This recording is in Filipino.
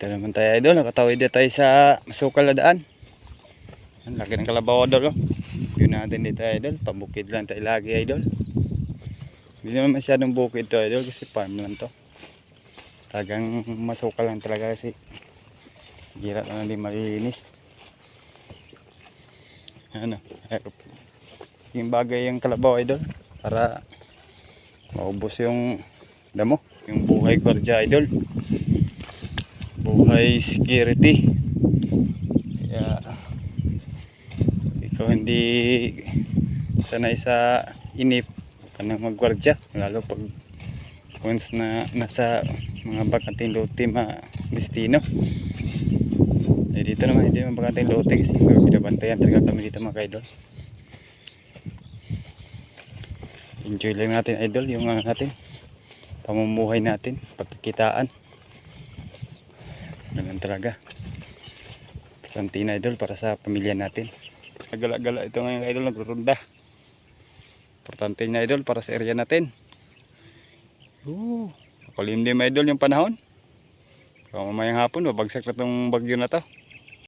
Dito naman tayo idol, nakatawid na tayo sa masukal na daan. Ang laki ng kalabaw idol, oh. View natin dito idol, pabukid lang tayo lagi idol. Hindi naman masyadong bukid to idol kasi farm lang to. Tagang masukal lang talaga kasi hirap na hindi malinis. Ano, yung bagay yung kalabaw idol para maubos yung damo, yung buhay gwardiya idol, buhay security. Kaya ikaw hindi sanay sa inip ka nang magwardya, lalo pag once na nasa mga bakanting lote destino. Eh dito naman hindi naman bakanting lote kasi binabantayan talaga kami dito mga idol. Enjoy lang natin idol yung natin pamumuhay natin, pagkikitaan. Ganun talaga. Importante na idol para sa pamilya natin. Nagala-gala ito ngayon idol, nagrurunda. Importante na idol para sa area natin. Makulimlim idol yung panahon. Kung mamayang hapon, babagsak na itong bagyo na to.